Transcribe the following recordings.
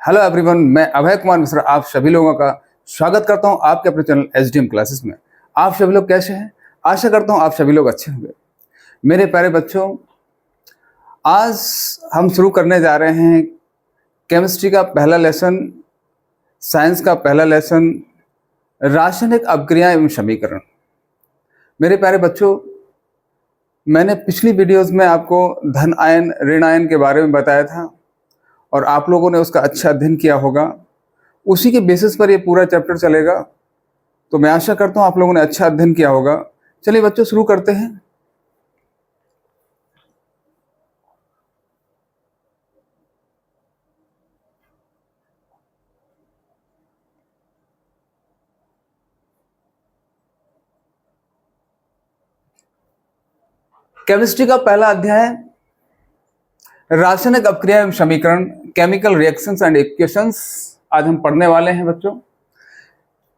Hello everyone, मैं अभय कुमार मिश्रा आप सभी लोगों का स्वागत करता हूं आपके अपने चैनल एसडीएम क्लासेस में। आप सभी लोग कैसे हैं? आशा करता हूं आप सभी लोग अच्छे होंगे। मेरे प्यारे बच्चों, आज हम शुरू करने जा रहे हैं केमिस्ट्री का पहला लेसन, साइंस का पहला लेसन, रासायनिक अभिक्रिया एवं समीकरण। मेरे प्यारे बच्चों, मैंने पिछली वीडियोस में आपको धन आयन ऋण आयन के बारे में बताया था और आप लोगों ने उसका अच्छा अध्ययन किया होगा। उसी के बेसिस पर ये पूरा चैप्टर चलेगा, तो मैं आशा करता हूँ आप लोगों ने अच्छा अध्ययन किया होगा। चलिए बच्चों, शुरू करते हैं। केमिस्ट्री का पहला अध्याय रासायनिक अभिक्रिया एवं समीकरण, केमिकल रिएक्शंस एंड इक्वेशंस आज हम पढ़ने वाले हैं बच्चों।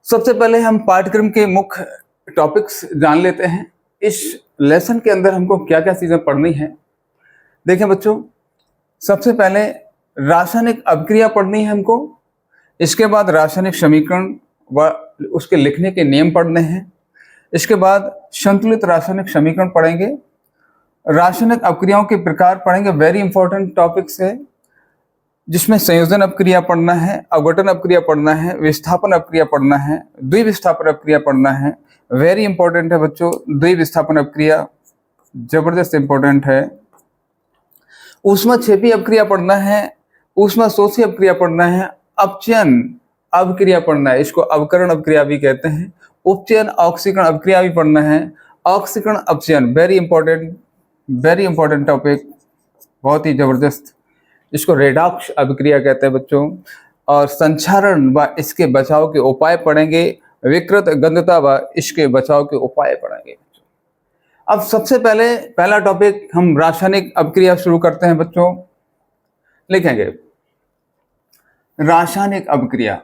सबसे पहले हम पाठ्यक्रम के मुख्य टॉपिक्स जान लेते हैं। इस लेसन के अंदर हमको क्या क्या चीजें पढ़नी है। देखें बच्चों, सबसे पहले रासायनिक अभिक्रिया पढ़नी है हमको। इसके बाद रासायनिक समीकरण व उसके लिखने के नियम पढ़ने हैं। इसके बाद संतुलित रासायनिक समीकरण पढ़ेंगे। रासायनिक अभिक्रियाओं के प्रकार पढ़ेंगे, वेरी इंपॉर्टेंट टॉपिक्स है, जिसमें संयोजन अभिक्रिया पढ़ना है, अवघटन अभिक्रिया पढ़ना है, विस्थापन अभिक्रिया पढ़ना है, द्विविस्थापन अभिक्रिया पढ़ना है। वेरी इंपॉर्टेंट है बच्चों, द्विविस्थापन अभिक्रिया जबरदस्त इंपॉर्टेंट है। ऊष्माक्षेपी अभिक्रिया पढ़ना है, ऊष्माशोषी अभिक्रिया पढ़ना है, अपचयन अभिक्रिया पढ़ना है, इसको अवकरण अभिक्रिया भी कहते हैं। उपचयन ऑक्सीकरण अभिक्रिया भी पढ़ना है। ऑक्सीकरण अपचयन वेरी इंपॉर्टेंट टॉपिक, बहुत ही जबरदस्त। इसको रेडॉक्स अभिक्रिया कहते हैं बच्चों। और संक्षारण व इसके बचाव के उपाय पढ़ेंगे। विकृत गंधता व इसके बचाव के उपाय पढ़ेंगे। अब सबसे पहले पहला टॉपिक हम रासायनिक अभिक्रिया शुरू करते हैं बच्चों। लिखेंगे रासायनिक अभिक्रिया।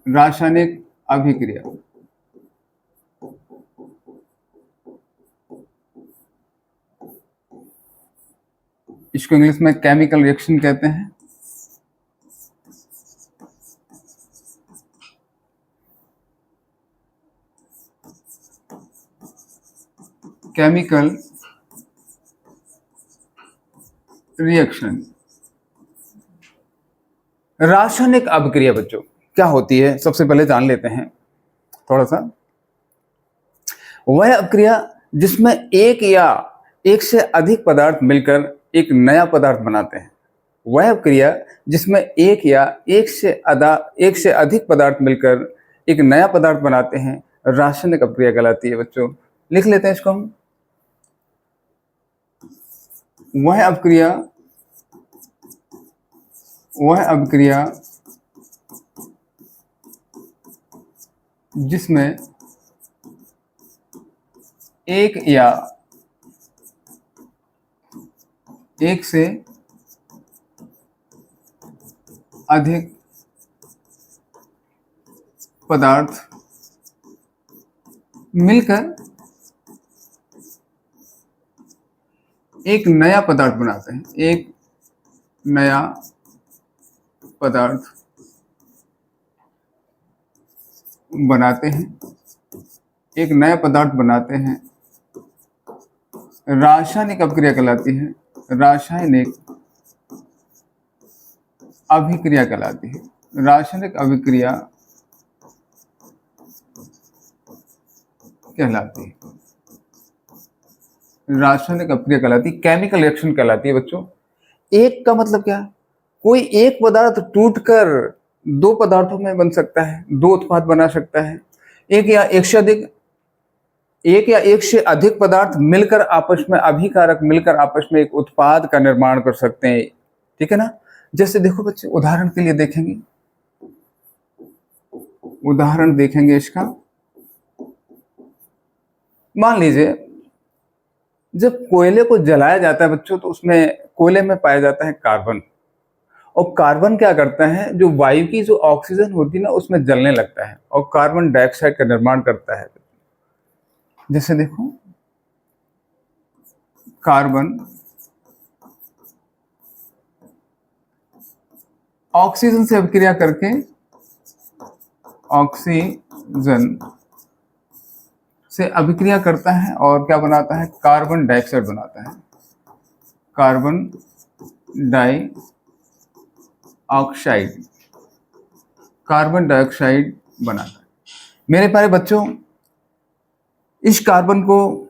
रासायनिक अभिक्रिया इसको इंग्लिश में केमिकल रिएक्शन कहते हैं। Chemical reaction. रासायनिक अभिक्रिया बच्चों क्या होती है, सबसे पहले जान लेते हैं थोड़ा सा। वह अभिक्रिया जिसमें एक या एक से अधिक पदार्थ मिलकर एक नया पदार्थ बनाते हैं। वह अभिक्रिया जिसमें एक या एक से अधिक पदार्थ मिलकर एक नया पदार्थ बनाते हैं, रासायनिक अभिक्रिया कहलाती है बच्चों। लिख लेते हैं इसको हम। वह अभिक्रिया जिसमें एक या एक से अधिक पदार्थ मिलकर एक नया पदार्थ बनाते हैं। एक नया पदार्थ बनाते हैं। एक नया पदार्थ बनाते हैं, रासायनिक अभिक्रिया कहलाती है। रासायनिक अभिक्रिया कहलाती है। रासायनिक अभिक्रिया कहलाती है। रासायनिक अभिक्रिया कहलाती है, केमिकल रिएक्शन कहलाती है बच्चों। एक का मतलब क्या? कोई एक पदार्थ टूटकर दो पदार्थों में बन सकता है, दो उत्पाद बना सकता है। एक या एक से अधिक पदार्थ मिलकर आपस में अभिकारक मिलकर आपस में एक उत्पाद का निर्माण कर सकते हैं। ठीक है ना? जैसे देखो बच्चे, उदाहरण के लिए देखेंगे, उदाहरण देखेंगे इसका। मान लीजिए जब कोयले को जलाया जाता है बच्चों, तो उसमें कोयले में पाया जाता है कार्बन। और कार्बन क्या करता है, जो वायु की जो ऑक्सीजन होती है ना, उसमें जलने लगता है और कार्बन डाइऑक्साइड का निर्माण करता है। जैसे देखो, कार्बन ऑक्सीजन से अभिक्रिया करके ऑक्सीजन से अभिक्रिया करता है और क्या बनाता है, कार्बन डाइऑक्साइड बनाता है, कार्बन डाइऑक्साइड, कार्बन डाइऑक्साइड बनाता है। मेरे प्यारे बच्चों, इस कार्बन को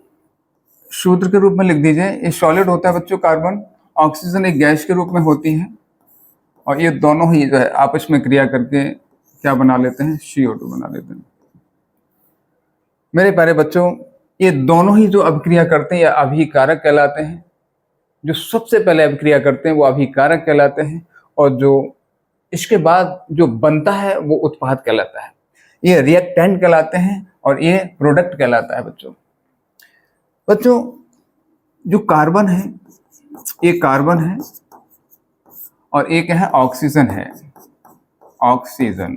सूत्र के रूप में लिख दीजिए। ये सॉलिड होता है बच्चों कार्बन, ऑक्सीजन एक गैस के रूप में होती है और ये दोनों ही जो है आपस में क्रिया करके क्या बना लेते हैं, CO2 बना लेते हैं। मेरे प्यारे बच्चों, ये दोनों ही जो अभिक्रिया करते हैं या अभिकारक कहलाते हैं। जो सबसे पहले अभिक्रिया करते हैं वो अभिकारक कहलाते हैं और जो इसके बाद जो बनता है वो उत्पाद कहलाता है। ये रिएक्टेंट कहलाते हैं और ये प्रोडक्ट कहलाता है। बच्चों जो कार्बन है, ये कार्बन है और एक है ऑक्सीजन है, ऑक्सीजन,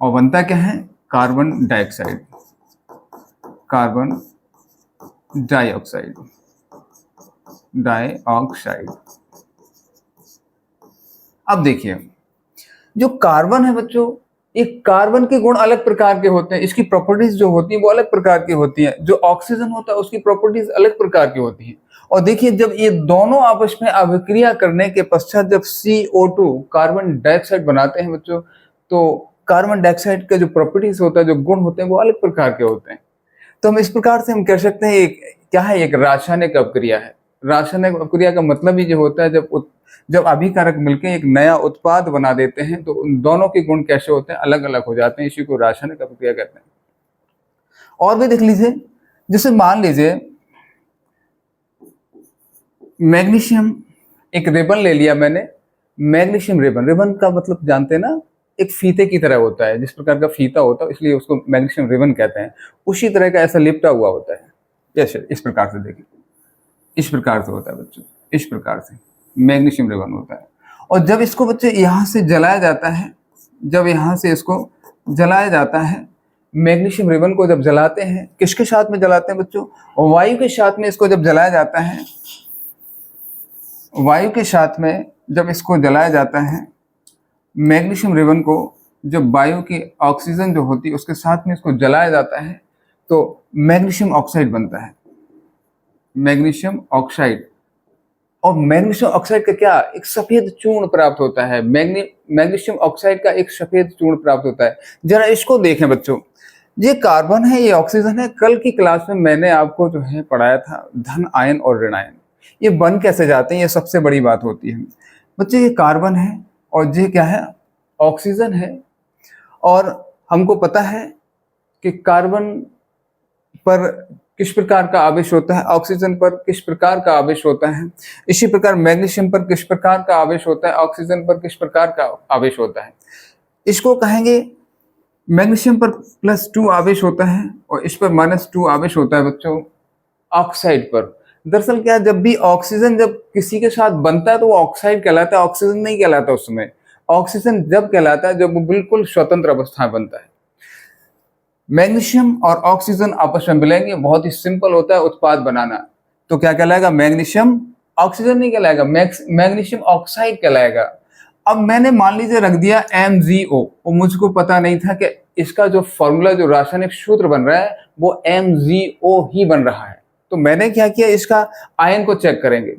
और बनता क्या है, carbon dioxide, carbon dioxide, dioxide. अब देखिए जो कार्बन है बच्चों, ये कार्बन के गुण अलग प्रकार के होते हैं, इसकी प्रॉपर्टीज जो होती है वो अलग प्रकार की होती है। जो ऑक्सीजन होता है उसकी प्रॉपर्टीज अलग प्रकार की होती है। और देखिए जब ये दोनों आपस में अभिक्रिया करने के पश्चात जब CO2 कार्बन डाइऑक्साइड बनाते हैं बच्चों, तो कार्बन डाइऑक्साइड का जो प्रॉपर्टीज होता है, जो गुण होते हैं वो अलग प्रकार के होते हैं। तो हम इस प्रकार से हम कह सकते हैं एक क्या है, एक रासायनिक अपक्रिया है। रासायनिक अपक्रिया का मतलब ही जो होता है जब अभिकारक मिलकर एक नया उत्पाद बना देते हैं तो उन दोनों के गुण कैसे होते हैं, अलग अलग हो जाते हैं। इसी को रासायनिक अपक्रिया कहते हैं। और भी देख लीजिए, जैसे मान लीजिए मैग्नीशियम, एक रिबन ले लिया मैंने, मैग्नीशियम रिबन, रिबन का मतलब जानते हैं ना, एक फीते की तरह होता है, जिस प्रकार का फीता होता है इसलिए उसको मैग्नीशियम रिबन कहते हैं। उसी तरह का ऐसा लिपटा हुआ होता है। जैसे इस प्रकार से देखिए, इस प्रकार से होता है बच्चों, इस प्रकार से मैग्नीशियम रिबन होता है। और जब इसको बच्चे यहाँ से जलाया जाता है, जब यहाँ से इसको जलाया जाता है, मैग्नीशियम रिबन को जब जलाते हैं, किसके साथ में जलाते हैं बच्चों, वायु के साथ में इसको जब जलाया जाता है, वायु के साथ में जब इसको जलाया जाता है, मैग्नीशियम रिबन को जब वायु की ऑक्सीजन जो होती है उसके साथ में इसको जलाया जाता है तो मैग्नीशियम ऑक्साइड बनता है, मैग्नीशियम ऑक्साइड। और मैग्नीशियम ऑक्साइड का क्या, एक सफेद चूर्ण प्राप्त होता है। मैग्नीशियम ऑक्साइड का एक सफेद चूर्ण प्राप्त होता है। जरा इसको देखें बच्चों, ये कार्बन है, ये ऑक्सीजन है। कल की क्लास में मैंने आपको जो है पढ़ाया था धन आयन और ऋण आयन, ये बन कैसे जाते हैं, ये सबसे बड़ी बात होती है बच्चे। ये कार्बन है और ये क्या है, ऑक्सीजन है। और हमको पता है कि कार्बन पर किस प्रकार का आवेश होता है, ऑक्सीजन पर किस प्रकार का आवेश होता है। इसी प्रकार मैग्नीशियम पर किस प्रकार का आवेश होता है, ऑक्सीजन पर किस प्रकार का आवेश होता है। इसको कहेंगे मैग्नीशियम पर +2 आवेश होता है और इस पर -2 आवेश होता है बच्चों ऑक्साइड पर। दरअसल क्या, जब भी ऑक्सीजन जब किसी के साथ बनता है तो वो ऑक्साइड कहलाता है, ऑक्सीजन नहीं कहलाता। उसमें ऑक्सीजन जब कहलाता है जब वो बिल्कुल स्वतंत्र अवस्था में बनता है। मैग्नीशियम और ऑक्सीजन आपस में मिलेंगे, बहुत ही सिंपल होता है उत्पाद बनाना। तो क्या कहलाएगा, मैग्नीशियम, ऑक्सीजन नहीं कहलाएगा, मैग्नीशियम ऑक्साइड कहलाएगा। अब मैंने मान लीजिए रख दिया MgO, और मुझको पता नहीं था कि इसका जो फॉर्मूला, जो रासायनिक सूत्र बन रहा है वो MgO ही बन रहा है। तो मैंने क्या किया, इसका आयन को चेक करेंगे।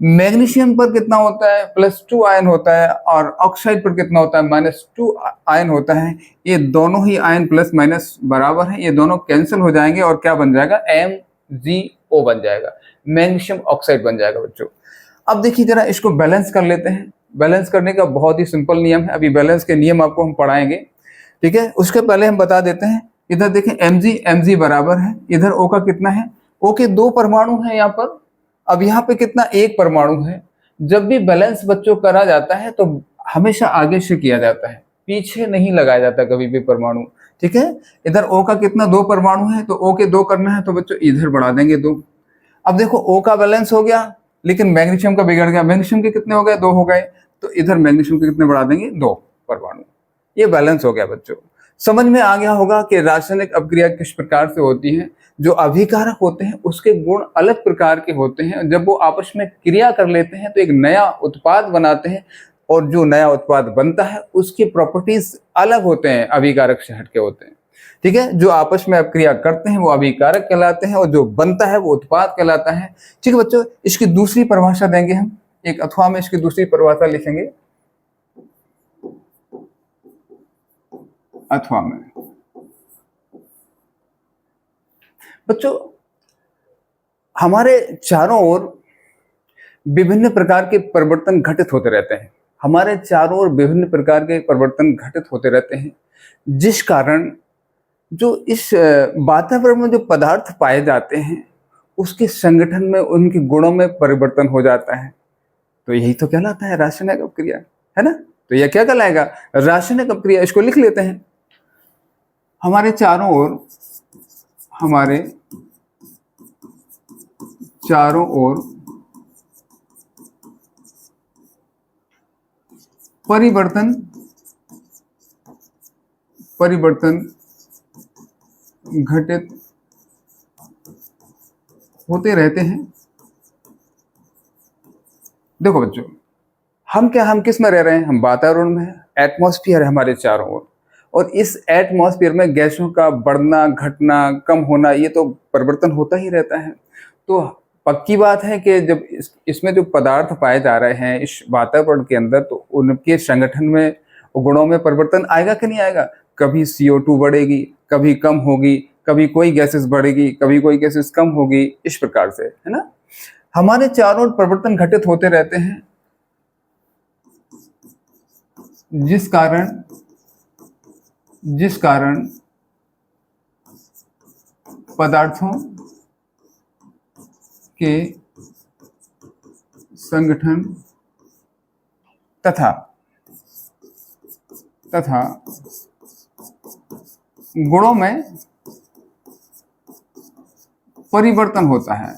मैग्नीशियम पर कितना होता है, +2 आयन होता है, और ऑक्साइड पर कितना होता है, -2 आयन होता है। ये दोनों ही आयन प्लस माइनस बराबर है, ये दोनों कैंसिल हो जाएंगे और क्या बन जाएगा, MgO बन जाएगा, मैग्नीशियम ऑक्साइड बन जाएगा बच्चों। अब देखिए जरा इसको बैलेंस कर लेते हैं। बैलेंस करने का बहुत ही सिंपल नियम है, अभी बैलेंस के नियम आपको हम पढ़ाएंगे, ठीक है। उसके पहले हम बता देते हैं, इधर देखें Mg बराबर है, इधर O का कितना है, O के 2 परमाणु है यहाँ पर। अब यहाँ पे कितना, 1 परमाणु है। जब भी बैलेंस बच्चों करा जाता है तो हमेशा आगे से किया जाता है, पीछे नहीं लगाया जाता कभी भी परमाणु, ठीक है। इधर O का कितना, 2 परमाणु है, तो O के 2 करना है तो बच्चों इधर बढ़ा देंगे 2। अब देखो O का बैलेंस हो गया, लेकिन मैग्नीशियम का बिगड़ गया। मैग्नीशियम के कितने हो गए, 2 हो गए, तो इधर मैग्नीशियम के कितने बढ़ा देंगे, 2 परमाणु। ये बैलेंस हो गया बच्चों। समझ में आ गया होगा कि रासायनिक अपक्रिया किस प्रकार से होती है। जो अभिकारक होते हैं उसके गुण अलग प्रकार के होते हैं, जब वो आपस में क्रिया कर लेते हैं तो एक नया उत्पाद बनाते हैं, और जो नया उत्पाद बनता है उसकी प्रॉपर्टीज अलग होते हैं, अभिकारक से हटके होते हैं। ठीक है, जो आपस में अपक्रिया करते हैं वो अभिकारक कहलाते हैं, और जो बनता है वो उत्पाद कहलाता है। ठीक है बच्चों, इसकी दूसरी परिभाषा देंगे हम, एक अथवा में इसकी दूसरी परिभाषा लिखेंगे अथवा में। बच्चों, हमारे चारों ओर विभिन्न प्रकार के परिवर्तन घटित होते रहते हैं, हमारे चारों ओर विभिन्न प्रकार के परिवर्तन घटित होते रहते हैं, जिस कारण जो इस वातावरण में जो पदार्थ पाए जाते हैं उसके संगठन में, उनके गुणों में परिवर्तन हो जाता है। तो यही तो कहलाता है रासायनिक अपक्रिया, है ना। तो यह क्या कहलाएगा? रासायनिक अपक्रिया। इसको लिख लेते हैं। हमारे चारों ओर परिवर्तन घटित होते रहते हैं। देखो बच्चों, हम किस में रह रहे हैं? हम वातावरण में है, एटमॉस्फेयर है हमारे चारों ओर, और इस एटमॉस्फेयर में गैसों का बढ़ना, घटना, कम होना, ये तो परिवर्तन होता ही रहता है। तो पक्की बात है कि जब इसमें जो पदार्थ पाए जा रहे हैं इस वातावरण के अंदर, तो उनके संगठन में, गुणों में परिवर्तन आएगा कि नहीं आएगा? कभी CO2 बढ़ेगी, कभी कम होगी, कभी कोई गैसेस बढ़ेगी, कभी कोई गैसेस कम होगी, इस प्रकार से, है ना। हमारे चारों ओर परिवर्तन घटित होते रहते हैं, जिस कारण पदार्थों के संगठन तथा गुणों में परिवर्तन होता है।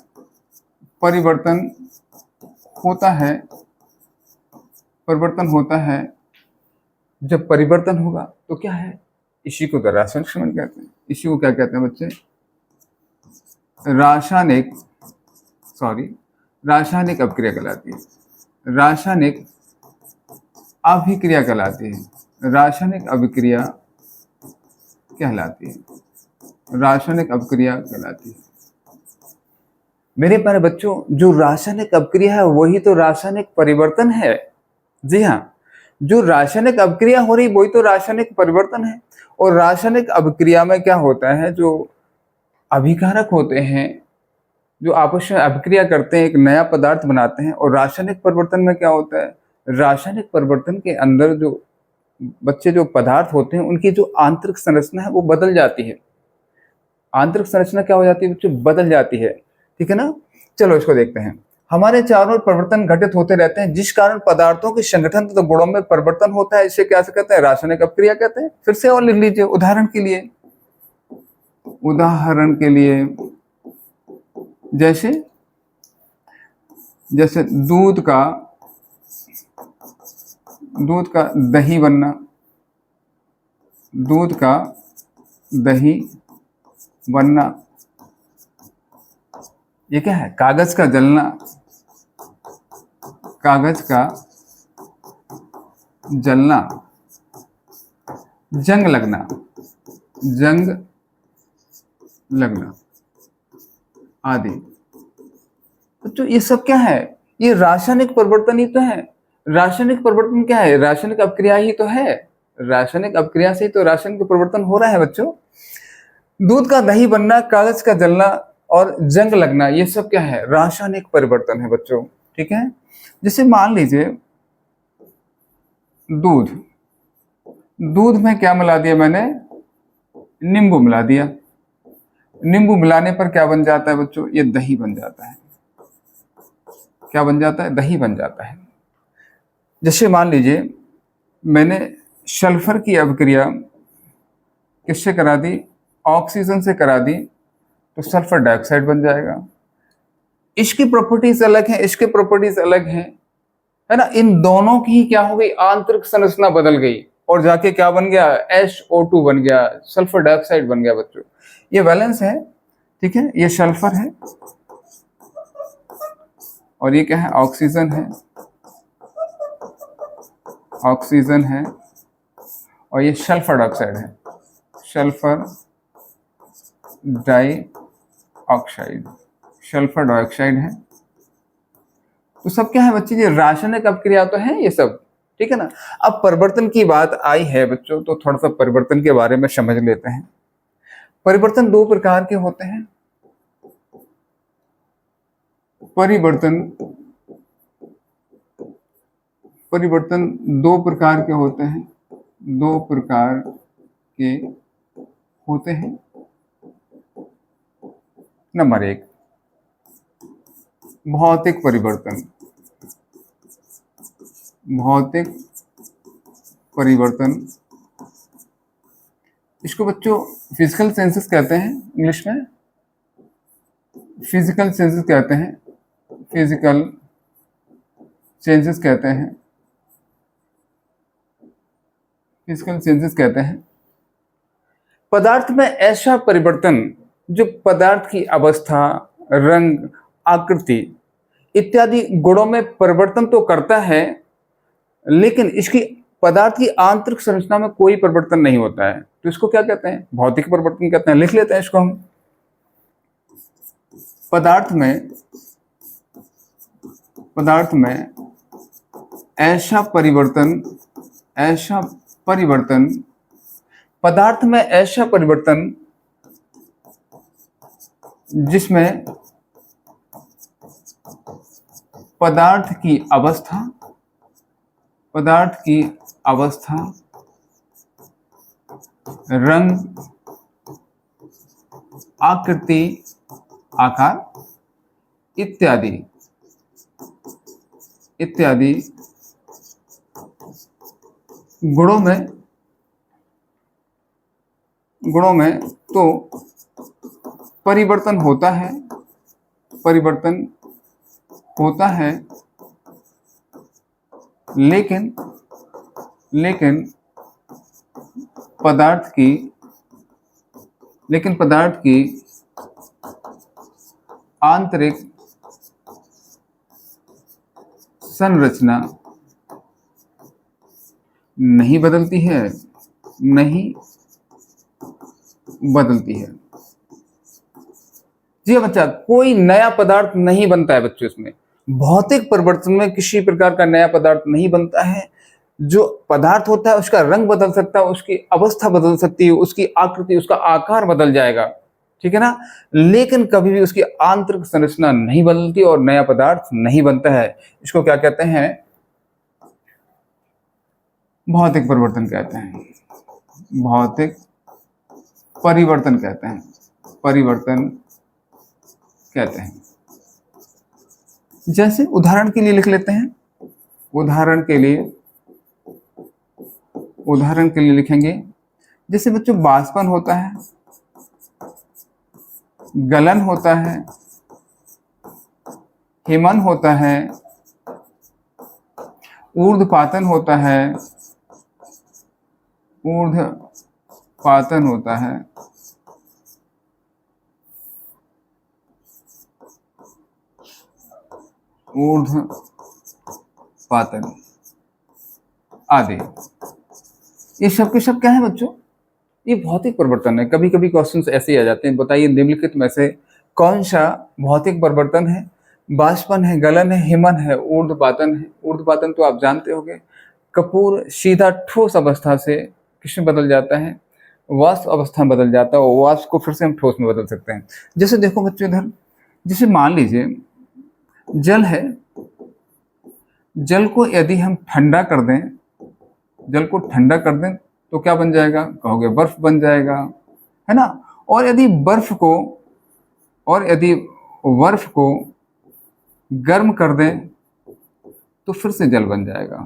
जब परिवर्तन होगा तो क्या है? इसी को तो रासायनिक संघटन कहते हैं। इसी को क्या कहते हैं बच्चे? रासायनिक अपक्रिया कहलाती है। रासायनिक अभिक्रिया कहलाती है। रासायनिक अभिक्रिया कहलाती है। मेरे प्यारे बच्चों, जो रासायनिक अपक्रिया है वही तो रासायनिक परिवर्तन है। जी हाँ, जो रासायनिक अपक्रिया हो रही वही तो रासायनिक परिवर्तन है। और रासायनिक अपक्रिया में क्या होता है? जो अभिकारक होते हैं, जो आपस में अपक्रिया करते हैं, एक नया पदार्थ बनाते हैं। और रासायनिक परिवर्तन में क्या होता है? रासायनिक परिवर्तन के अंदर जो पदार्थ होते हैं उनकी जो आंतरिक संरचना है वो बदल जाती है। आंतरिक संरचना क्या हो जाती है बच्चों? बदल जाती है। ठीक है ना। चलो इसको देखते हैं। हमारे चारों ओर परिवर्तन घटित होते रहते हैं, जिस कारण पदार्थों के संगठन तो गुणों में परिवर्तन होता है। इसे क्या से कहते हैं? रासायनिक अपक्रिया कहते हैं। फिर से और लिख लीजिए। उदाहरण के लिए जैसे दूध का दही बनना, ये क्या है? कागज का जलना, जंग लगना आदि। तो ये सब क्या है? ये रासायनिक परिवर्तन ही तो है। रासायनिक परिवर्तन क्या है? रासायनिक अपक्रिया ही तो है। रासायनिक अपक्रिया से ही तो रासायनिक परिवर्तन हो रहा है बच्चों। दूध का दही बनना, कागज का जलना और जंग लगना, ये सब क्या है? रासायनिक परिवर्तन है बच्चों। ठीक है। जैसे मान लीजिए दूध में क्या मिला दिया मैंने? नींबू मिला दिया। नींबू मिलाने पर क्या बन जाता है बच्चों? ये दही बन जाता है। क्या बन जाता है? दही बन जाता है। जैसे मान लीजिए मैंने सल्फर की अपक्रिया किससे करा दी? ऑक्सीजन से करा दी, तो सल्फर डाइऑक्साइड बन जाएगा। इसकी प्रॉपर्टीज अलग हैं, इसके प्रॉपर्टीज अलग हैं, है ना। इन दोनों की क्या हो गई? आंतरिक संरचना बदल गई। और जाके क्या बन गया, SO2 बन गया, सल्फर डाइऑक्साइड बन गया बच्चों। ये वैलेंस है, ठीक है, ये सल्फर है और ये क्या है, ऑक्सीजन है, ऑक्सीजन है और ये सल्फर डाइऑक्साइड है, सल्फर डाइऑक्साइड, सल्फर डाइऑक्साइड है। तो सब क्या है बच्चे, ये रासायनिक अपक्रिया तो है ये सब, ठीक है ना। अब परिवर्तन की बात आई है बच्चों, तो थोड़ा सा परिवर्तन के बारे में समझ लेते हैं। परिवर्तन दो प्रकार के होते हैं। परिवर्तन परिवर्तन दो प्रकार के होते हैं, दो प्रकार के होते हैं। नंबर एक, भौतिक परिवर्तन। भौतिक परिवर्तन, इसको बच्चों फिजिकल सेंसेस कहते हैं, इंग्लिश में फिजिकल चेंजेस कहते हैं, फिजिकल चेंजेस कहते हैं, फिजिकल चेंजेस कहते हैं। पदार्थ में ऐसा परिवर्तन जो पदार्थ की अवस्था, रंग, आकृति इत्यादि गुणों में परिवर्तन तो करता है, लेकिन इसकी पदार्थ की आंतरिक संरचना में कोई परिवर्तन नहीं होता है, तो इसको क्या कहते हैं, भौतिक परिवर्तन कहते हैं। लिख लेते हैं इसको हम। पदार्थ में ऐसा परिवर्तन, पदार्थ में ऐसा परिवर्तन जिसमें पदार्थ की अवस्था, रंग, आकृति, आकार इत्यादि गुणों में तो परिवर्तन होता है, लेकिन पदार्थ की आंतरिक संरचना नहीं बदलती है। जी बच्चा, कोई नया पदार्थ नहीं बनता है बच्चों इसमें। भौतिक परिवर्तन में किसी प्रकार का नया पदार्थ नहीं बनता है। जो पदार्थ होता है उसका रंग बदल सकता है, उसकी अवस्था बदल सकती है, उसकी आकृति, उसका आकार बदल जाएगा, ठीक है ना, लेकिन कभी भी उसकी आंतरिक संरचना नहीं बदलती और नया पदार्थ नहीं बनता है। इसको क्या कहते हैं, भौतिक परिवर्तन कहते हैं, भौतिक परिवर्तन कहते हैं, जैसे उदाहरण के लिए लिख लेते हैं, उदाहरण के लिए लिखेंगे, जैसे बच्चों बाष्पन होता है, गलन होता है, हिमन होता है, ऊर्ध्वपातन होता है, ऊर्ध्वपातन आदि। ये सब के सब क्या है बच्चों, ये भौतिक परिवर्तन है। कभी कभी क्वेश्चंस ऐसे ही आ जाते हैं, बताइए निम्नलिखित में से कौन सा भौतिक परिवर्तन है। बाष्पन है, गलन है, हिमन है, ऊर्ध्वपातन है। ऊर्ध्वपातन तो आप जानते होंगे, कपूर सीधा ठोस अवस्था से किस में बदल जाता है, वाष्प अवस्था में बदल जाता है, और वाष्प को फिर से हम ठोस में बदल सकते हैं। जैसे देखो बच्चों इधर, जैसे मान लीजिए जल है, जल को यदि हम ठंडा कर दें, तो क्या बन जाएगा, कहोगे बर्फ बन जाएगा, है ना। और यदि बर्फ को गर्म कर दें तो फिर से जल बन जाएगा,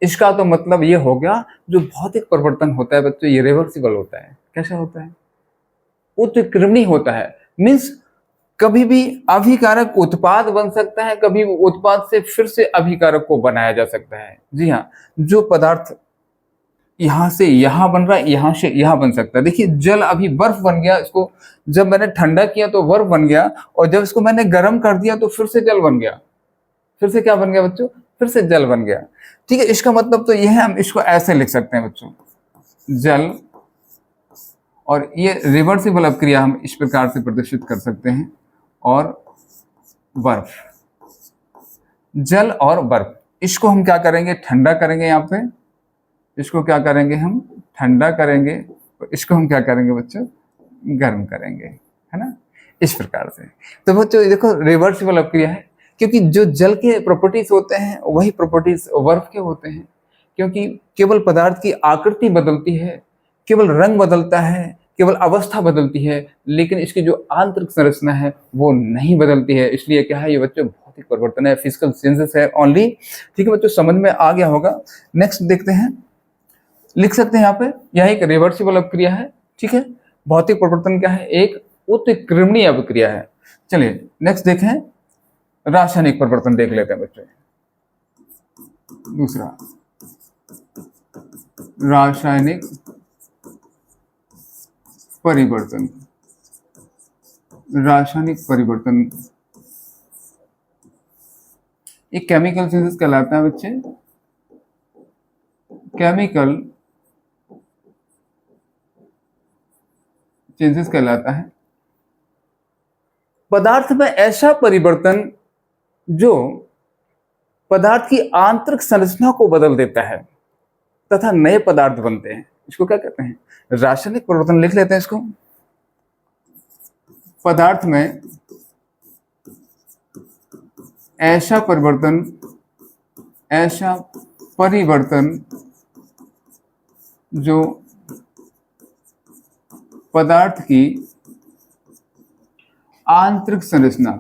इसका तो मतलब ये हो गया, जो भौतिक परिवर्तन होता है बच्चों, ये रिवर्सिबल होता है। कैसा होता है, उत्क्रमणीय होता है। मीन्स कभी भी अभिकारक उत्पाद बन सकता है, कभी भी उत्पाद से फिर से अभिकारक को बनाया जा सकता है। जी हाँ, जो पदार्थ यहाँ से यहाँ बन रहा है, यहाँ से यहाँ बन सकता है। देखिए जल अभी बर्फ बन गया, इसको जब मैंने ठंडा किया तो बर्फ बन गया, और जब इसको मैंने गर्म कर दिया तो फिर से जल बन गया। फिर से क्या बन गया बच्चों? फिर से जल बन गया। ठीक है, इसका मतलब तो यह है, हम इसको ऐसे लिख सकते हैं बच्चों, जल, और ये रिवर्सिबल अपक्रिया हम इस प्रकार से प्रदर्शित कर सकते हैं, और बर्फ, जल और बर्फ, इसको हम क्या करेंगे? ठंडा करेंगे। यहाँ पे इसको क्या करेंगे? हम ठंडा करेंगे, और इसको हम क्या करेंगे बच्चों? गर्म करेंगे, है ना, इस प्रकार से। तो बच्चों देखो रिवर्सिबल अपक्रिया है, क्योंकि जो जल के प्रॉपर्टीज होते हैं वही प्रॉपर्टीज बर्फ के होते हैं, क्योंकि केवल पदार्थ की आकृति बदलती है, केवल रंग बदलता है, केवल अवस्था बदलती है, लेकिन इसकी जो आंतरिक संरचना है वो नहीं बदलती है। इसलिए क्या है ये बच्चों? भौतिक परिवर्तन है, फिजिकल चेंजेस है ओनली। ठीक है बच्चों, समझ में आ गया होगा। नेक्स्ट देखते हैं, लिख सकते हैं यहाँ पे, यह एक रिवर्सिबल अपक्रिया है। ठीक है, भौतिक परिवर्तन क्या है? एक उत्क्रमणीय अपक्रिया है। चलिए नेक्स्ट देखें, रासायनिक परिवर्तन देख लेते हैं बच्चों। दूसरा, रासायनिक परिवर्तन। रासायनिक परिवर्तन एक केमिकल चेंजेस कहलाता है बच्चे, केमिकल चेंजेस कहलाता है। पदार्थ में ऐसा परिवर्तन जो पदार्थ की आंतरिक संरचना को बदल देता है तथा नए पदार्थ बनते हैं, इसको क्या कहते हैं? रासायनिक परिवर्तन। लिख लेते हैं इसको, पदार्थ में ऐसा परिवर्तन जो पदार्थ की आंतरिक संरचना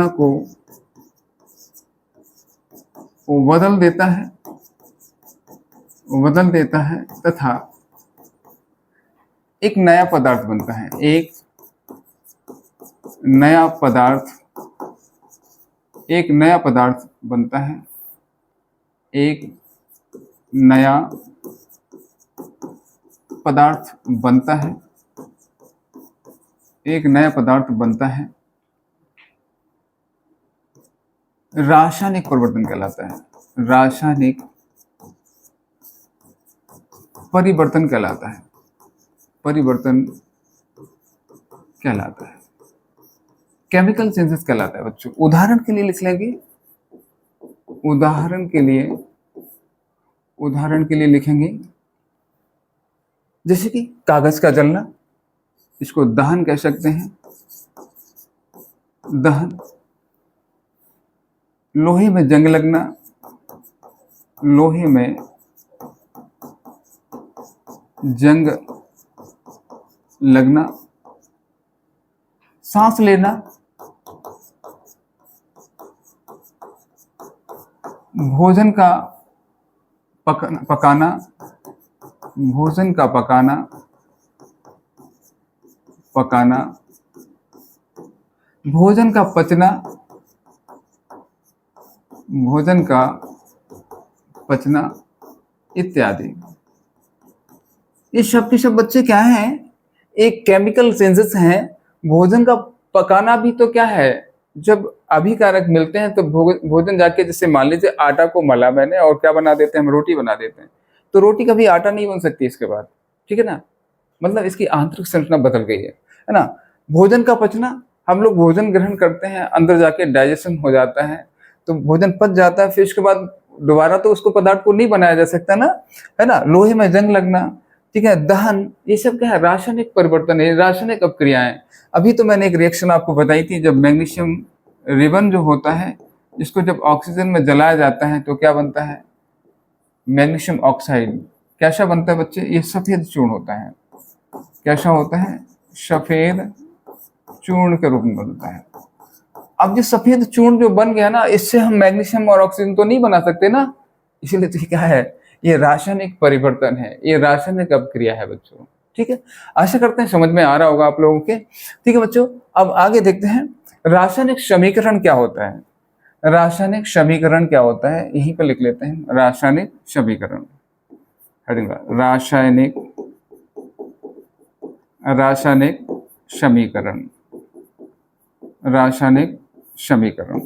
को बदल देता है तथा एक नया पदार्थ बनता है। एक नया पदार्थ बनता है। एक नया पदार्थ बनता है। एक नया पदार्थ बनता है। रासायनिक परिवर्तन कहलाता है। रासायनिक परिवर्तन कहलाता है। केमिकल चेंजेस कहलाता है बच्चों। उदाहरण के लिए लिख लेंगे, उदाहरण के लिए लिखेंगे, जैसे कि कागज का जलना, इसको दहन कह सकते हैं। दहन। लोहे में जंग लगना, लोहे में जंग लगना। सांस लेना, भोजन का पकाना, भोजन का पकाना, भोजन का पचना, भोजन का पचना इत्यादि। ये सब के सब बच्चे क्या हैं? एक केमिकल चेंजेस हैं। भोजन का पकाना भी तो क्या है? जब अभिकारक मिलते हैं तो भोजन जाके, जैसे मान लीजिए आटा को मला मैंने और क्या बना देते हैं हम? रोटी बना देते हैं। तो रोटी कभी आटा नहीं बन सकती इसके बाद, ठीक है ना, मतलब इसकी आंतरिक संरचना बदल गई है ना। भोजन का पचना, हम लोग भोजन ग्रहण करते हैं, अंदर जाके डाइजेशन हो जाता है तो भोजन पच जाता है, फिर उसके बाद दोबारा तो उसको पदार्थ को नहीं बनाया जा सकता ना, है ना। लोहे में जंग लगना, ठीक है, दहन, ये सब क्या है? रासायनिक परिवर्तन है, रासायनिक अपक्रियाएं। अभी तो मैंने एक रिएक्शन आपको बताई थी, जब मैग्नीशियम रिबन जो होता है, इसको जब ऑक्सीजन में जलाया जाता है तो क्या बनता है? Magnesium oxide. कैसा बनता है बच्चे? ये सफेद चूर्ण होता है। कैसा होता है? सफेद चूर्ण के रूप में बनता है। अब ये सफेद चूर्ण जो बन गया ना, इससे हम मैग्नीशियम और ऑक्सीजन तो नहीं बना सकते ना, इसीलिए तो क्या है, ये रासायनिक परिवर्तन है, ये रासायनिक अपक्रिया है बच्चों। ठीक है, आशा करते हैं समझ में आ रहा होगा आप लोगों के। ठीक है बच्चों, अब आगे देखते हैं रासायनिक समीकरण क्या होता है। रासायनिक समीकरण क्या होता है, यहीं पर लिख लेते हैं, रासायनिक समीकरण। रासायनिक रासायनिक समीकरण, रासायनिक समीकरण,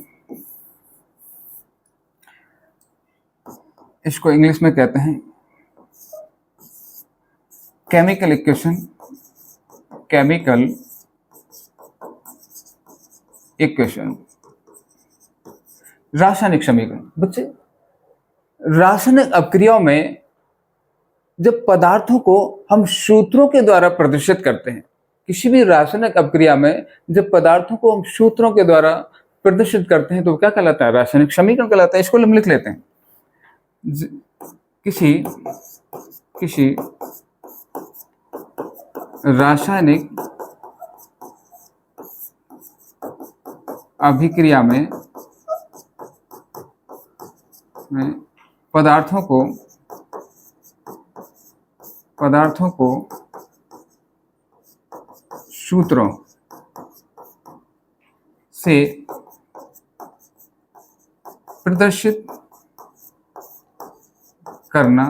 इसको इंग्लिश में कहते हैं केमिकल इक्वेशन, केमिकल इक्वेशन, रासायनिक समीकरण। बच्चे, रासायनिक अपक्रियाओं में जब पदार्थों को हम सूत्रों के द्वारा प्रदर्शित करते हैं, किसी भी रासायनिक अपक्रिया में जब पदार्थों को हम सूत्रों के द्वारा प्रदर्शित करते हैं तो क्या कहलाता है, रासायनिक समीकरण कहलाता है। इसको हम लिख लेते हैं, किसी रासायनिक अभिक्रिया में पदार्थों को सूत्रों से प्रदर्शित करना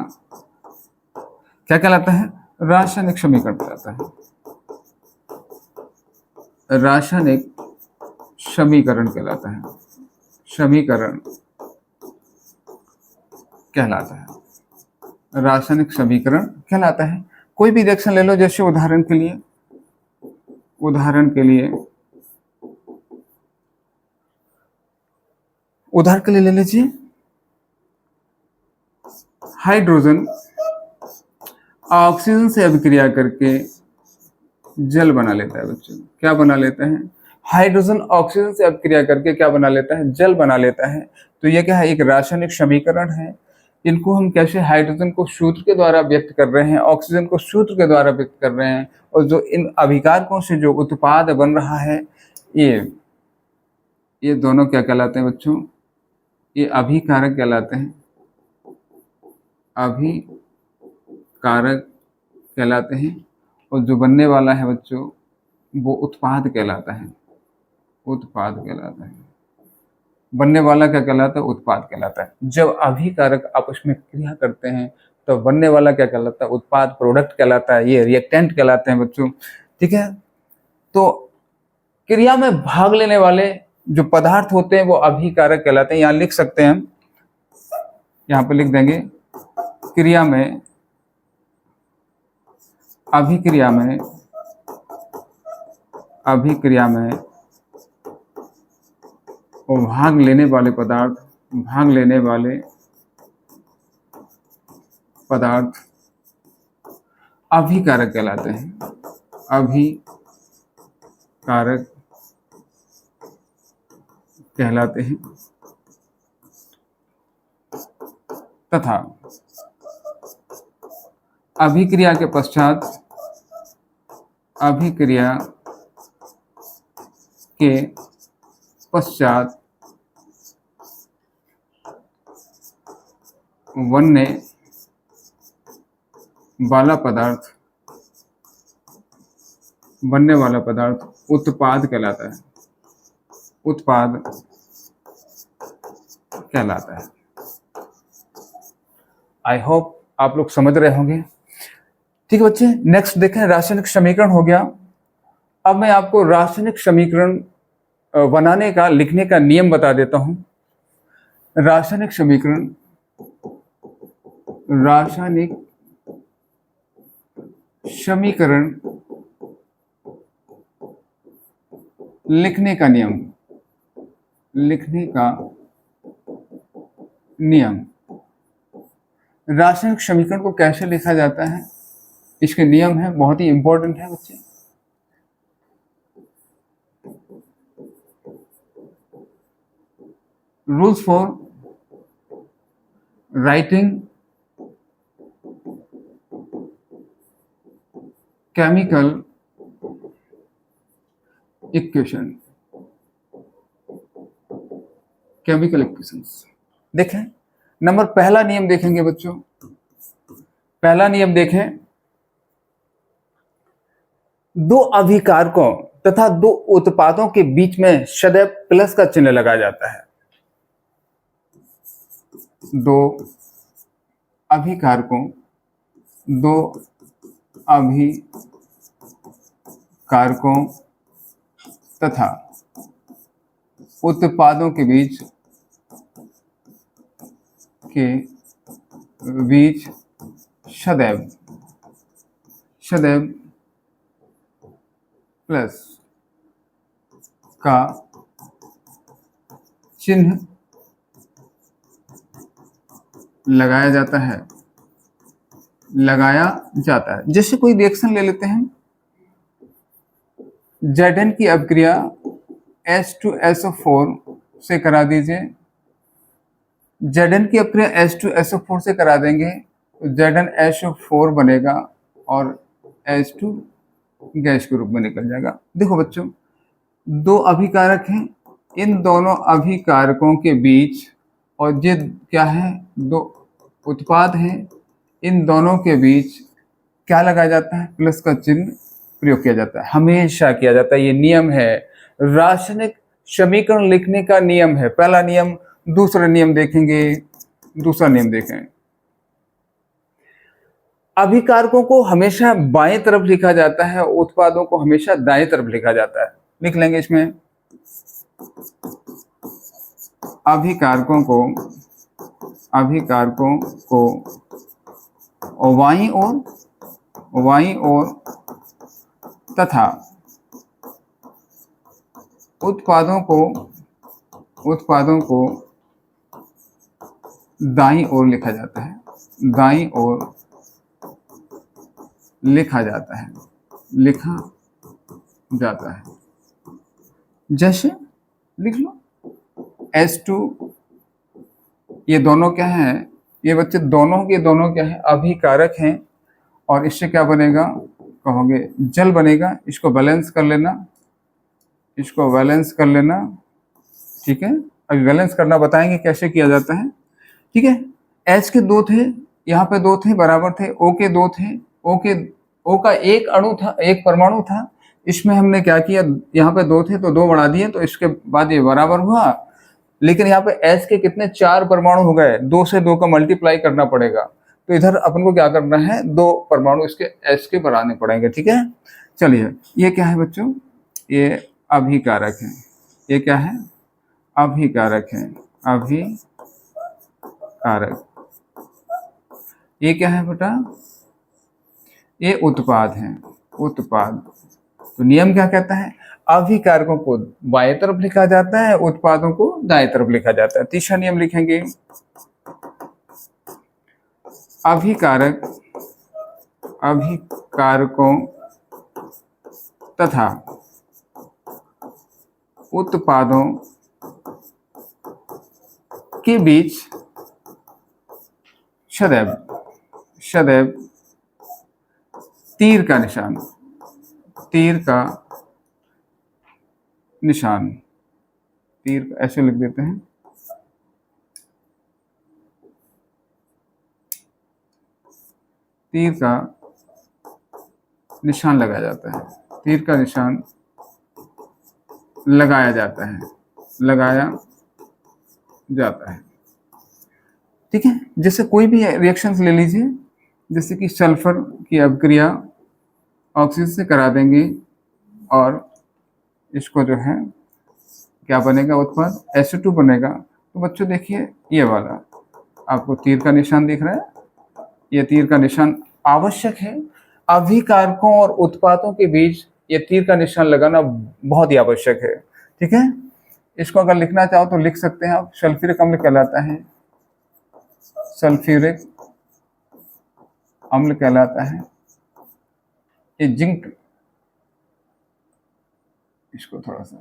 क्या कहलाता है, रासायनिक समीकरण कहलाता है, रासायनिक समीकरण कहलाता है, समीकरण कहलाता है, रासायनिक समीकरण कहलाता है। कोई भी रिएक्शन ले लो, जैसे उदाहरण के लिए ले लीजिए, हाइड्रोजन ऑक्सीजन से अभिक्रिया करके जल बना लेता है बच्चों। क्या बना लेता है, हाइड्रोजन ऑक्सीजन से अभिक्रिया करके क्या बना लेता है, जल बना लेता है। तो ये क्या है, एक रासायनिक समीकरण है। इनको हम कैसे, हाइड्रोजन को सूत्र के द्वारा व्यक्त कर रहे हैं, ऑक्सीजन को सूत्र के द्वारा व्यक्त कर रहे हैं, और जो इन अभिकारकों से जो उत्पाद बन रहा है, ये दोनों क्या कहलाते हैं बच्चों, ये अभिकारक कहलाते हैं, अभिकारक कहलाते हैं। और जो बनने वाला है बच्चों वो उत्पाद कहलाता है, उत्पाद कहलाता है। बनने वाला क्या कहलाता है, उत्पाद कहलाता है। जब अभिकारक आपस में क्रिया करते हैं तो बनने वाला क्या कहलाता है, उत्पाद, प्रोडक्ट कहलाता है, ये रिएक्टेंट कहलाते हैं बच्चों। ठीक है, तो क्रिया में भाग लेने वाले जो पदार्थ होते हैं वो अभिकारक कहलाते हैं। यहाँ लिख सकते हैं हम, यहाँ पे लिख देंगे, क्रिया में, अभिक्रिया में वो भाग लेने वाले पदार्थ अभिकारक कहलाते हैं, अभिकारक कहलाते हैं। तथा अभिक्रिया के पश्चात बनने वाला पदार्थ उत्पाद कहलाता है, उत्पाद कहलाता है। आई होप आप लोग समझ रहे होंगे। ठीक है बच्चे, नेक्स्ट देखें, रासायनिक समीकरण हो गया। अब मैं आपको रासायनिक समीकरण बनाने का, लिखने का नियम बता देता हूं। रासायनिक समीकरण, रासायनिक समीकरण लिखने का नियम। रासायनिक समीकरण को कैसे लिखा जाता है, इसके नियम है, बहुत ही इंपॉर्टेंट है बच्चे। Rules for writing chemical equation, chemical equations. देखें, नंबर पहला नियम देखेंगे बच्चों, पहला नियम देखें, दो अभिकारकों तथा दो उत्पादों के बीच में सदैव प्लस का चिन्ह लगाया जाता है। दो अभिकारकों तथा उत्पादों के बीच सदैव प्लस का चिन्ह लगाया जाता है। जैसे कोई रिएक्शन ले लेते हैं, Zn की अभिक्रिया H2SO4 से करा दीजिए। Zn की अभिक्रिया H2SO4 से करा देंगे तो ZnHO4 बनेगा और H2 गैस के रूप में निकल जाएगा। देखो बच्चों, दो अभिकारक हैं, इन दोनों अभिकारकों के बीच, और ये क्या है, दो उत्पाद हैं, इन दोनों के बीच क्या लगाया जाता है, प्लस का चिन्ह प्रयोग किया जाता है, हमेशा किया जाता है। ये नियम है, रासायनिक समीकरण लिखने का नियम है। पहला नियम। दूसरा नियम देखेंगे, दूसरा नियम देखें, अभिकारकों को हमेशा बाएं तरफ लिखा जाता है, उत्पादों को हमेशा दाएं तरफ लिखा जाता है। लिख लेंगे इसमें, अभिकारकों को बाईं ओर तथा उत्पादों को दाईं ओर लिखा जाता है। जैसे लिख लो H2, ये दोनों क्या हैं, ये बच्चे दोनों क्या है, अभिकारक हैं, और इससे क्या बनेगा, कहोगे जल बनेगा। इसको बैलेंस कर लेना, ठीक है। अभी बैलेंस करना बताएंगे कैसे किया जाता है, ठीक है। H के दो थे, यहाँ पे दो थे, बराबर थे। O के दो थे, O का एक अणु था, एक परमाणु था, इसमें हमने क्या किया, यहाँ पे दो थे तो दो बढ़ा दिए, तो इसके बाद ये बराबर हुआ। लेकिन यहाँ पे H के कितने, 4 परमाणु हो गए, 2 से 2 का मल्टीप्लाई करना पड़ेगा, तो इधर अपन को क्या करना है, 2 परमाणु इसके H के बढ़ाने पड़ेंगे, ठीक है। चलिए, ये क्या है बच्चों, ये अभिकारक है। ये क्या है, अभिकारक है, ये क्या है बेटा, ये उत्पाद है, तो नियम क्या कहता है, अभिकारकों को बाएं तरफ लिखा जाता है, उत्पादों को दाएं तरफ लिखा जाता है। तीसरा नियम लिखेंगे, अभिकारकों तथा उत्पादों के बीच सदैव तीर का निशान, ऐसे लिख देते हैं, तीर का निशान लगाया जाता है, लगाया जाता है, ठीक है। जैसे कोई भी रिएक्शंस ले लीजिए, जैसे कि सल्फर की अभिक्रिया ऑक्सीजन से करा देंगे और इसको जो है क्या बनेगा, उत्पाद H2 बनेगा। तो बच्चों देखिए, ये वाला आपको तीर का निशान दिख रहा है, ये तीर का निशान आवश्यक है। अभिकारकों और उत्पादों के बीच ये तीर का निशान लगाना बहुत ही आवश्यक है, ठीक है। इसको अगर लिखना चाहो तो लिख सकते हैं आप, सल्फ्यूरिक अम्ल कहलाता है, सल्फ्यूरिक अम्ल कहलाता है। ये जिंक, इसको थोड़ा सा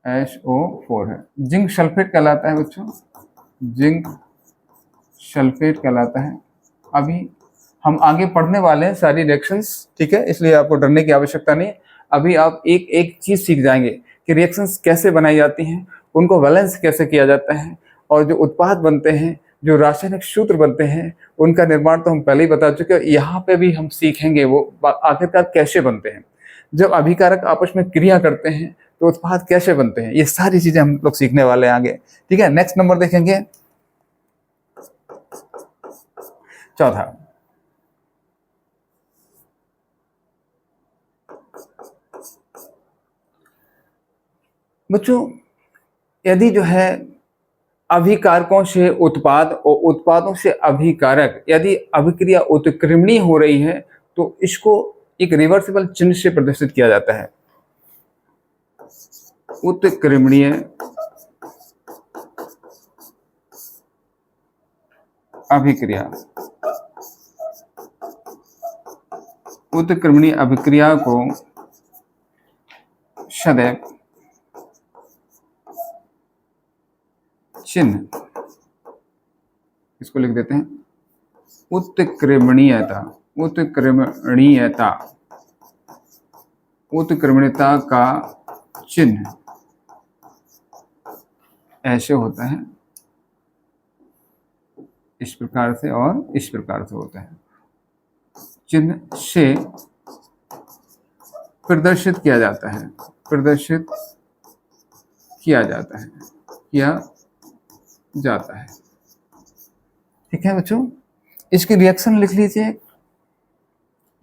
HO4 है, जिंक सल्फेट कहलाता है बच्चों, जिंक सल्फेट कहलाता है। अभी हम आगे पढ़ने वाले हैं सारी रिएक्शंस, ठीक है, इसलिए आपको डरने की आवश्यकता नहीं। अभी आप एक एक चीज सीख जाएंगे कि रिएक्शंस कैसे बनाई जाती हैं, उनको बैलेंस कैसे किया जाता है, और जो उत्पाद बनते हैं जो रासायनिक सूत्र बनते हैं उनका निर्माण तो हम पहले ही बता चुके हैं, यहाँ पे भी हम सीखेंगे वो आखिरकार कैसे बनते हैं। जब अभिकारक आपस में क्रिया करते हैं तो उत्पाद कैसे बनते हैं, ये सारी चीजें हम लोग सीखने वाले हैं आगे। ठीक है, नेक्स्ट नंबर देखेंगे, चौथा। बच्चों, यदि जो है अभिकारकों से उत्पाद और उत्पादों से अभिकारक यदि अभिक्रिया उत्क्रमणीय हो रही है तो इसको एक रिवर्सिबल चिन्ह से प्रदर्शित किया जाता है। उत्क्रमणीय अभिक्रिया, उत्क्रमणीय अभिक्रिया को सदैव चिन्ह, इसको लिख देते हैं उत्क्रमणीयता। उत्क्रमणीयता, उत्क्रमणीयता का चिन्ह ऐसे होता है, इस प्रकार से और इस प्रकार से होता है, चिन्ह से प्रदर्शित किया जाता है, प्रदर्शित किया जाता है, किया जाता है। ठीक है बच्चों, इसकी रिएक्शन लिख लीजिए।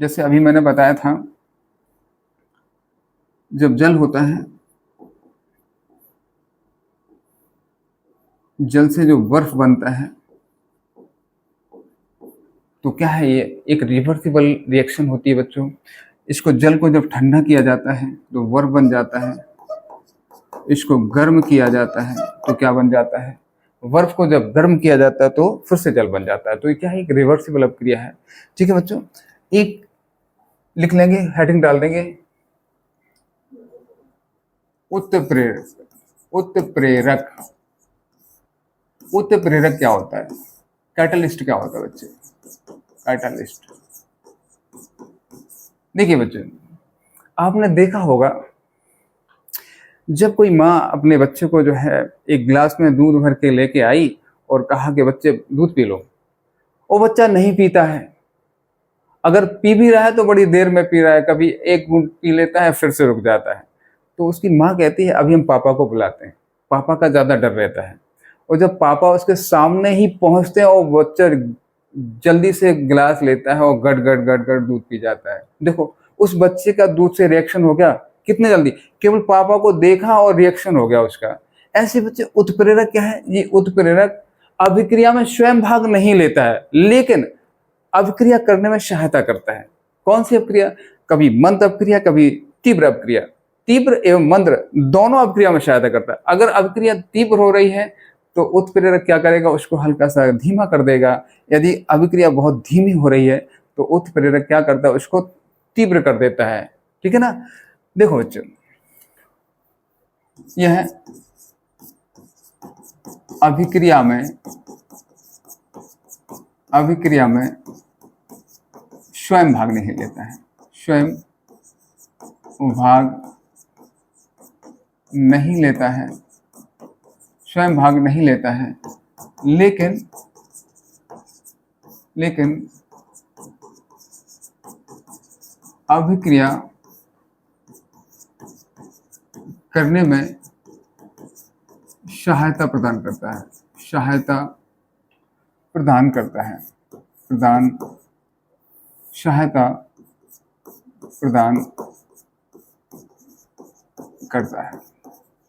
जैसे अभी मैंने बताया था, जब जल होता है, जल से जो बर्फ बनता है तो क्या है, ये एक रिवर्सिबल रिएक्शन होती है बच्चों। इसको जल को जब ठंडा किया जाता है तो बर्फ बन जाता है, इसको गर्म किया जाता है तो क्या बन जाता है, बर्फ को जब गर्म किया जाता है तो फिर से जल बन जाता है। तो ये क्या है, एक रिवर्सिबल अपक्रिया है। ठीक है बच्चों, एक लिख लेंगे, हेडिंग डाल देंगे, उत्प्रेरक। उत्प्रेरक, उत्प्रेरक क्या होता है, कैटलिस्ट क्या होता है बच्चे, कैटलिस्ट। देखिए बच्चे, आपने देखा होगा जब कोई माँ अपने बच्चे को जो है एक गिलास में दूध भर के लेके आई और कहा कि बच्चे दूध पी लो, वो बच्चा नहीं पीता है। अगर पी भी रहा है तो बड़ी देर में पी रहा है, कभी एक घूंट पी लेता है फिर से रुक जाता है। तो उसकी माँ कहती है अभी हम पापा को बुलाते हैं। पापा का ज़्यादा डर रहता है, और जब पापा उसके सामने ही पहुंचते हैं और बच्चा जल्दी से गिलास लेता है और गट गट गट गट दूध पी जाता है। देखो, उस बच्चे का दूध से रिएक्शन हो गया कितने जल्दी, केवल पापा को देखा और रिएक्शन हो गया उसका। ऐसे बच्चे उत्प्रेरक क्या है, ये उत्प्रेरक अभिक्रिया में स्वयं भाग नहीं लेता है लेकिन अभिक्रिया करने में सहायता करता है। कौन सी अभिक्रिया, कभी मंद अभिक्रिया, कभी तीव्र अभिक्रिया। तीव्र एवं मंद दोनों अभिक्रिया में सहायता करता है। अगर अभिक्रिया तीव्र हो रही है तो उत्प्रेरक क्या करेगा, उसको हल्का सा धीमा कर देगा। यदि अभिक्रिया बहुत धीमी हो रही है तो उत्प्रेरक क्या करता है, उसको तीव्र कर देता है। ठीक है ना। देखो बच्चों, यह अभिक्रिया में स्वयं भाग नहीं लेता है, स्वयं भाग नहीं लेता है, स्वयं भाग नहीं लेता है, लेकिन अभिक्रिया करने में सहायता प्रदान करता है, सहायता प्रदान करता है, सहायता प्रदान करता है,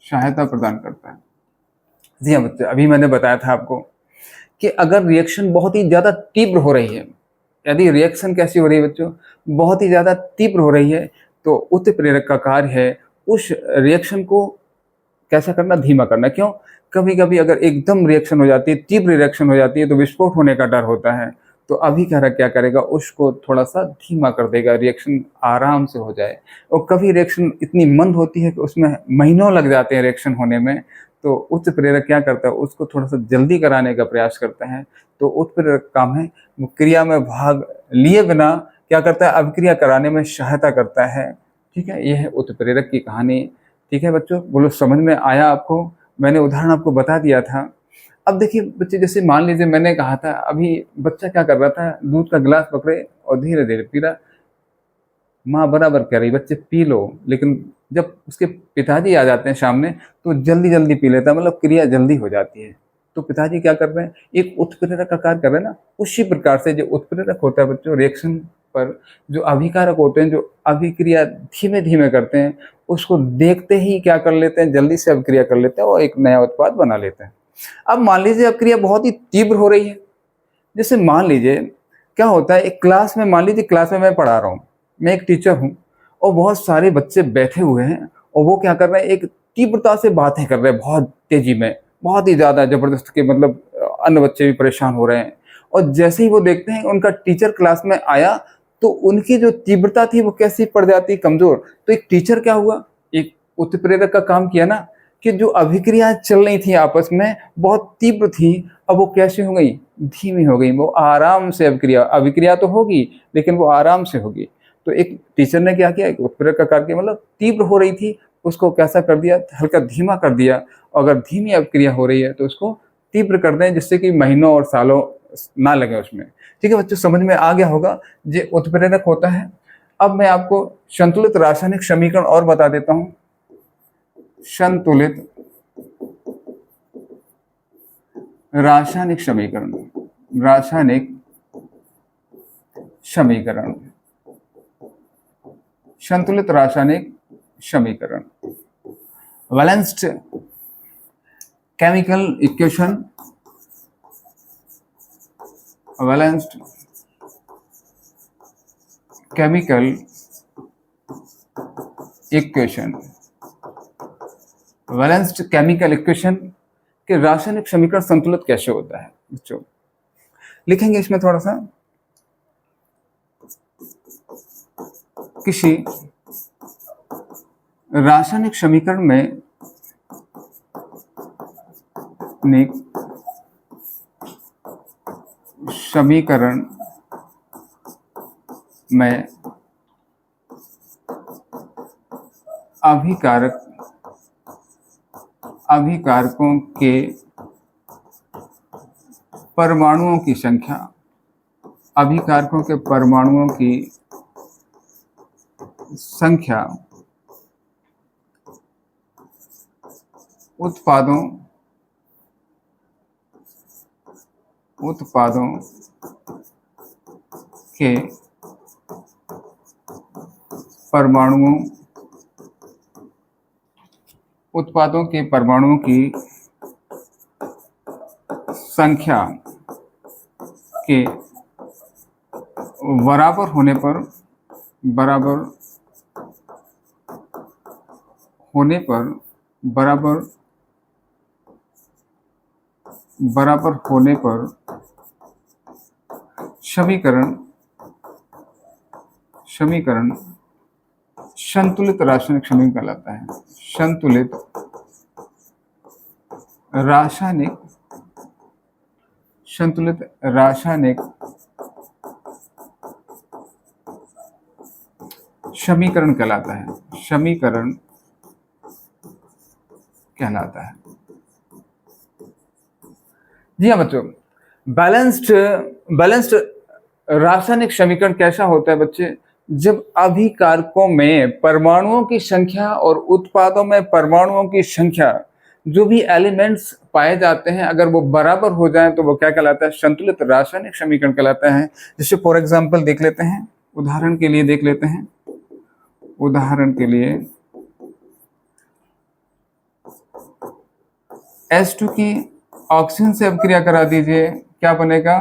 सहायता प्रदान करता है। जी हाँ बच्चे, अभी मैंने बताया था आपको कि अगर रिएक्शन बहुत ही ज़्यादा तीव्र हो रही है, यदि रिएक्शन कैसी हो रही है बच्चों, बहुत ही ज़्यादा तीव्र हो रही है, तो उत्प्रेरक का कार्य है उस रिएक्शन को कैसा करना, धीमा करना। क्यों, कभी कभी अगर एकदम रिएक्शन हो जाती है, तीव्र रिएक्शन हो जाती है तो विस्फोट होने का डर होता है। तो अभिकारक क्या करेगा, उसको थोड़ा सा धीमा कर देगा, रिएक्शन आराम से हो जाए। और कभी रिएक्शन इतनी मंद होती है कि उसमें महीनों लग जाते हैं रिएक्शन होने में, तो उत्प्रेरक क्या करता है, उसको थोड़ा सा जल्दी कराने का प्रयास करता है। तो उत्प्रेरक काम है वो क्रिया में भाग लिए बिना क्या करता है, अभिक्रिया कराने में सहायता करता है। ठीक है, यह है उत्प्रेरक की कहानी। ठीक है बच्चों, बोलो समझ में आया आपको। मैंने उदाहरण आपको बता दिया था। अब देखिए बच्चे, जैसे मान लीजिए मैंने कहा था अभी बच्चा क्या कर रहा था, दूध का गिलास पकड़े और धीरे धीरे पी रहा। माँ बराबर कह रही बच्चे पी लो, लेकिन जब उसके पिताजी आ जाते हैं सामने तो जल्दी जल्दी पी लेता है, मतलब क्रिया जल्दी हो जाती है। तो पिताजी क्या कर रहे हैं, एक उत्प्रेरक का कार्य कर रहे हैं ना। उसी प्रकार से जो उत्प्रेरक होता है बच्चों, रिएक्शन पर जो अभिकारक होते हैं, जो अभिक्रिया धीमे धीमे करते हैं, उसको देखते ही क्या कर लेते हैं, जल्दी से अभिक्रिया कर लेते हैं और एक नया उत्पाद बना लेते हैं। अब मान लीजिए अभिक्रिया बहुत ही तीव्र हो रही है। जैसे मान लीजिए क्या होता है, एक क्लास में, मान लीजिए क्लास में मैं पढ़ा रहा हूँ, मैं एक टीचर हूँ और बहुत सारे बच्चे बैठे हुए हैं और वो क्या कर रहे हैं, एक तीव्रता से बातें कर रहे हैं, बहुत तेजी में, बहुत ही ज़्यादा ज़बरदस्त के, मतलब अन्य बच्चे भी परेशान हो रहे हैं। और जैसे ही वो देखते हैं उनका टीचर क्लास में आया तो उनकी जो तीव्रता थी वो कैसी पड़ जाती, कमज़ोर। तो एक टीचर क्या हुआ, एक उत्प्रेरक का काम किया ना, कि जो अभिक्रियाएं चल रही थी आपस में बहुत तीव्र थी, अब वो कैसी हो गई, धीमी हो गई। वो आराम से अभिक्रिया, अभिक्रिया तो होगी लेकिन वो आराम से होगी। तो एक टीचर ने क्या किया, एक उत्प्रेरक का कार्य, मतलब तीव्र हो रही थी उसको कैसा कर दिया, हल्का धीमा कर दिया। अगर धीमी अभिक्रिया हो रही है तो उसको तीव्र कर दें, जिससे कि महीनों और सालों ना लगे उसमें। ठीक है बच्चों, समझ में आ गया होगा ये उत्प्रेरक होता है। अब मैं आपको संतुलित रासायनिक समीकरण और बता देता हूँ। संतुलित रासायनिक समीकरण, रासायनिक समीकरण, संतुलित रासायनिक समीकरण, balanced chemical equation, balanced chemical equation, balanced chemical equation के रासायनिक समीकरण संतुलित कैसे होता है बच्चों, लिखेंगे इसमें थोड़ा सा। किसी रासायनिक समीकरण में अभिकारकों के परमाणुओं की संख्या, अभिकारकों के परमाणुओं की संख्या उत्पादों के परमाणुओं की संख्या के बराबर होने पर समीकरण संतुलित रासायनिक समीकरण कहलाता है। संतुलित रासायनिक समीकरण कहलाता है, समीकरण कहलाता है। जी हाँ बच्चों, बैलेंस्ड रासायनिक समीकरण कैसा होता है बच्चे, जब अभिकारकों में परमाणुओं की संख्या और उत्पादों में परमाणुओं की संख्या, जो भी एलिमेंट्स पाए जाते हैं, अगर वो बराबर हो जाएं तो वो क्या कहलाता है, संतुलित रासायनिक समीकरण कहलाता है। जैसे फॉर एग्जांपल देख लेते हैं, उदाहरण के लिए देख लेते हैं, उदाहरण के लिए H2 की ऑक्सीजन से अभिक्रिया करा दीजिए, क्या बनेगा,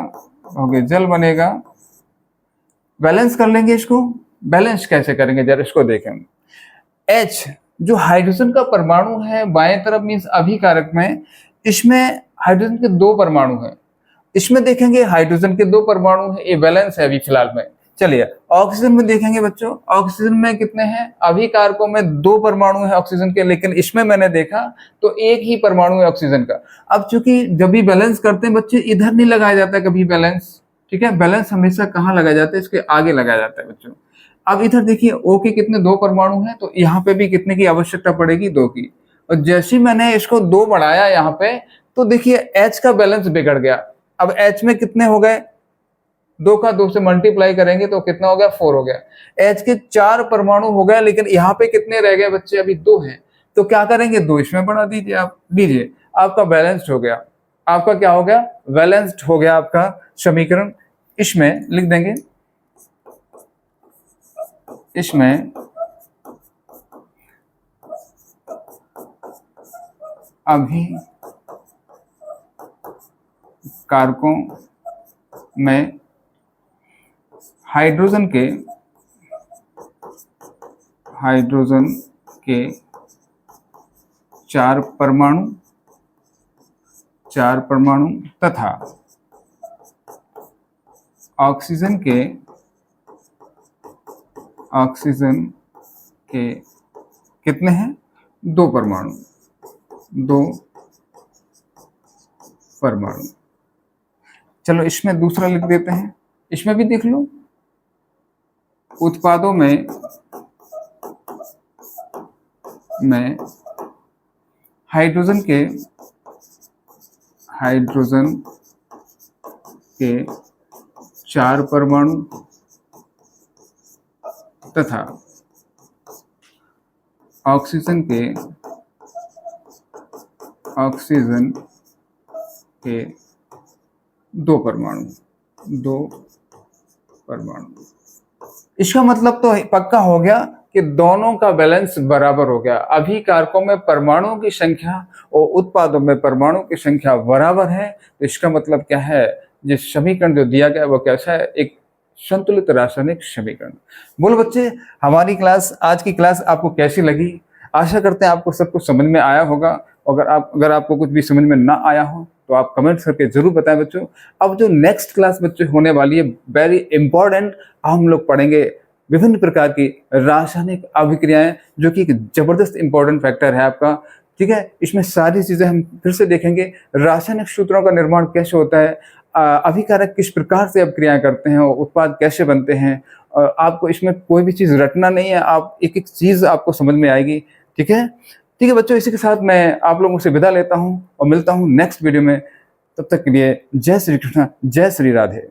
ओके जल बनेगा। बैलेंस कर लेंगे इसको, बैलेंस कैसे करेंगे जरा इसको देखें। H जो हाइड्रोजन का परमाणु है बाएं तरफ मीन्स अभिकारक में, इसमें हाइड्रोजन के 2 परमाणु हैं। इसमें देखेंगे हाइड्रोजन के 2 परमाणु हैं, ये बैलेंस है अभी फिलहाल में। चलिए ऑक्सीजन में देखेंगे बच्चों, ऑक्सीजन में कितने हैं, अभिकारकों में 2 परमाणु है ऑक्सीजन के, लेकिन इसमें मैंने देखा तो एक ही परमाणु है ऑक्सीजन का। अब चूंकि जब भी बैलेंस करते हैं बच्चे, इधर नहीं लगाया जाता कभी बैलेंस, ठीक है, बैलेंस हमेशा कहाँ लगाया जाता है, इसके आगे लगाया जाता है बच्चों। अब इधर देखिए O के कितने 2 परमाणु हैं, तो यहाँ पे भी कितने की आवश्यकता पड़ेगी, 2 की। और जैसे मैंने इसको 2 बढ़ाया यहाँ पे, तो देखिए H का बैलेंस बिगड़ गया। अब H में कितने हो गए, 2 का 2 से मल्टीप्लाई करेंगे तो कितना हो गया, 4 हो गया। H के 4 परमाणु हो गए, लेकिन यहाँ पे कितने रह गए बच्चे, अभी 2 हैं। तो क्या करेंगे, 2 इसमें बढ़ा दीजिए आप, दीजिए, आपका बैलेंस्ड हो गया। आपका क्या हो गया, बैलेंस्ड हो गया आपका समीकरण। इसमें लिख देंगे, इसमें अभी कारकों में हाइड्रोजन के 4 परमाणु तथा ऑक्सीजन के कितने हैं, 2 परमाणु। चलो इसमें दूसरा लिख देते हैं, इसमें भी देख लो, उत्पादों में हाइड्रोजन के 4 परमाणु तथा ऑक्सीजन के 2 परमाणु। इसका मतलब तो पक्का हो गया कि दोनों का बैलेंस बराबर हो गया। अभी कारकों में परमाणुओं की संख्या और उत्पादों में परमाणु की संख्या बराबर है। तो इसका मतलब क्या है, जिस समीकरण जो दिया गया वो कैसा है, एक संतुलित रासायनिक समीकरण। बोलो बच्चे, हमारी क्लास, आज की क्लास आपको कैसी लगी? आशा करते हैं आपको सब कुछ समझ में आया होगा। अगर आपको कुछ भी समझ में ना आया हो तो आप कमेंट्स करके जरूर बताएं बच्चों। अब जो नेक्स्ट क्लास बच्चे होने वाली है, वेरी इंपॉर्टेंट, हम लोग पढ़ेंगे विभिन्न प्रकार की रासायनिक अभिक्रियाएं, जो कि एक जबरदस्त इंपॉर्टेंट फैक्टर है आपका। ठीक है, इसमें सारी चीजें हम फिर से देखेंगे। रासायनिक सूत्रों का निर्माण कैसे होता है, अभिकारक किस प्रकार से अभिक्रियाएं करते हैं और उत्पाद कैसे बनते हैं। आपको इसमें कोई भी चीज रटना नहीं है, आप एक एक चीज आपको समझ में आएगी। ठीक है, ठीक है बच्चों, इसी के साथ मैं आप लोगों से विदा लेता हूं और मिलता हूं नेक्स्ट वीडियो में। तब तक के लिए जय श्री कृष्ण, जय श्री राधे।